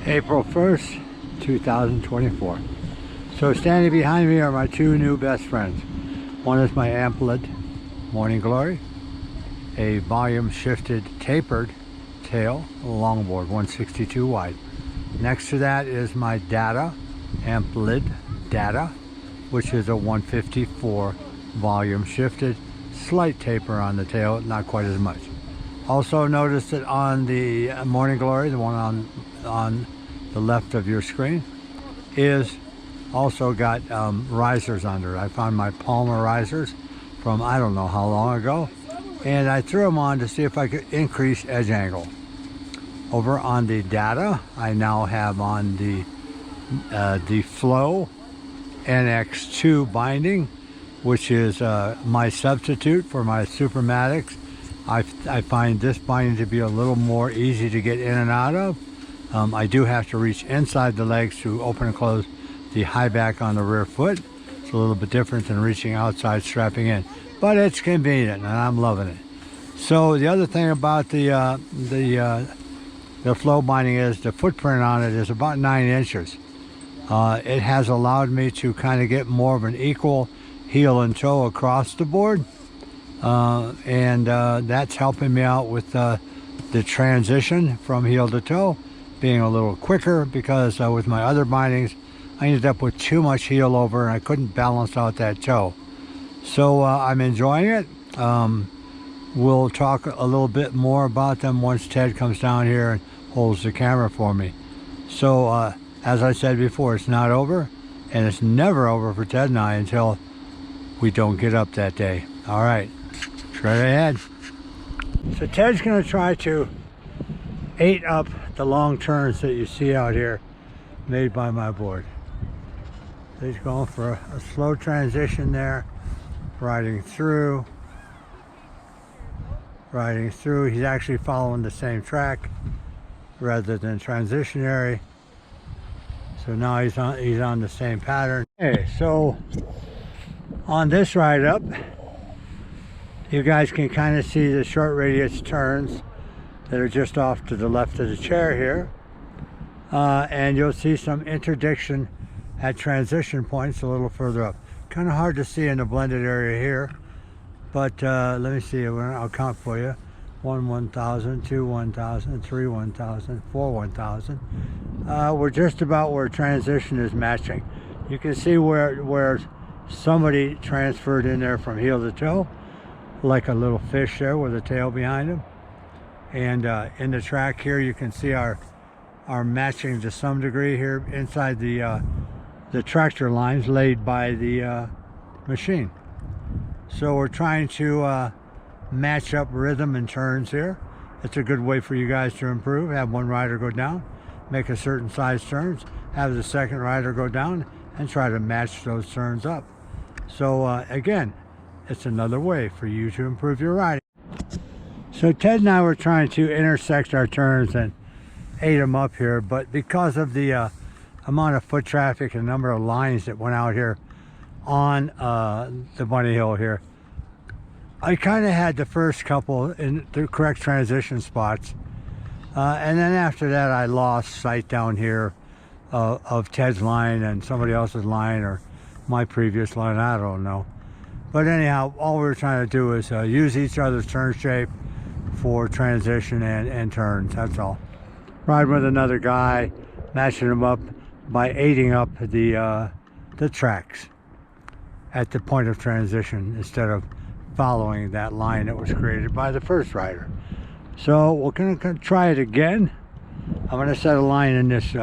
April 1st, 2024. So standing behind me are my two new best friends. One is my Amplid Morning Glory, a volume shifted tapered tail longboard, 162 wide. Next to that is my Data, Amplid Data, which is a 154 volume shifted, slight taper on the tail, not quite as much. Also notice that on the Morning Glory, the one on the left of your screen, is also got risers under it. I found my Palmer risers from I don't know how long ago, and I threw them on to see if I could increase edge angle. Over on the Data, I now have on the Flow NX2 binding, which is my substitute for my Supermatics. I find this binding to be a little more easy to get in and out of. I do have to reach inside the legs to open and close the high back on the rear foot. It's a little bit different than reaching outside strapping in, but it's convenient and I'm loving it. So the other thing about the Flow binding is the footprint on it is about 9 inches. It has allowed me to kind of get more of an equal heel and toe across the board. That's helping me out with the transition from heel to toe being a little quicker, because with my other bindings I ended up with too much heel over and I couldn't balance out that toe. So I'm enjoying it. We'll talk a little bit more about them once Ted comes down here and holds the camera for me. So as I said before, it's not over, and it's never over for Ted and I until we don't get up that day. All right, straight ahead. So Ted's going to try to 8 up the long turns that you see out here made by my board. He's going for a slow transition there, riding through. He's actually following the same track rather than transitionary. So now he's on the same pattern. Okay, so on this ride up, you guys can kind of see the short radius turns that are just off to the left of the chair here. And you'll see some interdiction at transition points a little further up. Kind of hard to see in the blended area here, but let me see, I'll count for you. 1 1000, 2 1000, 3 1000, 4 1000. We're just about where transition is matching. You can see where somebody transferred in there from heel to toe, like a little fish there with a tail behind him. And in the track here, you can see our matching to some degree here inside the tractor lines laid by the machine. So we're trying to match up rhythm and turns here. It's a good way for you guys to improve. Have one rider go down, make a certain size turns, have the second rider go down, and try to match those turns up. So again, it's another way for you to improve your riding. So Ted and I were trying to intersect our turns and 8 them up here, but because of the amount of foot traffic and number of lines that went out here on the bunny hill here, I kind of had the first couple in the correct transition spots, and then after that I lost sight down here of Ted's line and somebody else's line or my previous line, I don't know. But anyhow, all we were trying to do is use each other's turn shape for transition and turns, that's all. Ride with another guy, matching him up by aiding up the tracks at the point of transition instead of following that line that was created by the first rider. So we're going to try it again. I'm going to set a line in this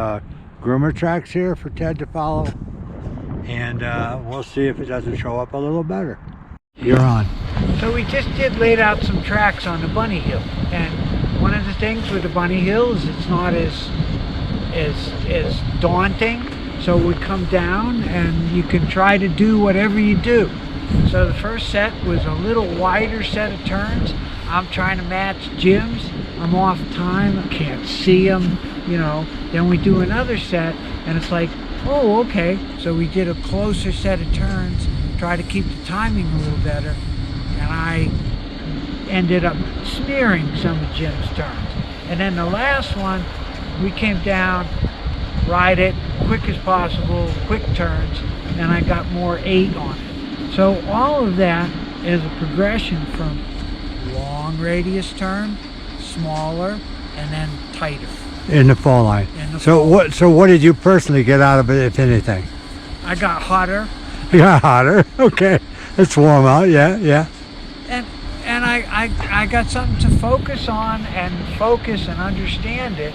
groomer tracks here for Ted to follow, and we'll see if it doesn't show up a little better. You're on. So we just laid out some tracks on the bunny hill, and one of the things with the bunny hill is it's not as daunting. So we come down and you can try to do whatever you do. So the first set was a little wider set of turns. I'm trying to match Jim's. I'm off time, I can't see him, you know. Then we do another set and it's like, oh, okay. So we did a closer set of turns, try to keep the timing a little better, and I ended up smearing some of Jim's turns. And then the last one, we came down, ride it quick as possible, quick turns, and I got more 8 on it. So all of that is a progression from long radius turn, smaller, and then tighter. In the fall line. So what did you personally get out of it, if anything? I got hotter. You got hotter. Okay. It's warm out. Yeah. And I got something to focus on and understand it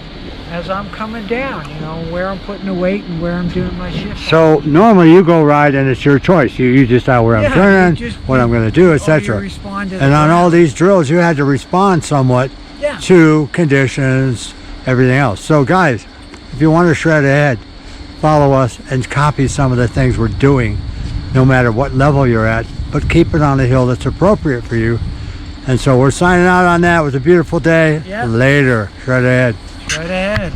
as I'm coming down, you know, where I'm putting the weight and where I'm doing my shift. So normally you go ride and it's your choice. You decide where I'm turning, what I'm going to do, etc. And on all these drills you had to respond somewhat to conditions, everything else. So guys, if you want to shred ahead, follow us and copy some of the things we're doing, no matter what level you're at, but keep it on the hill that's appropriate for you. And so we're signing out on that. It was a beautiful day. Later. Shred ahead. Shred ahead.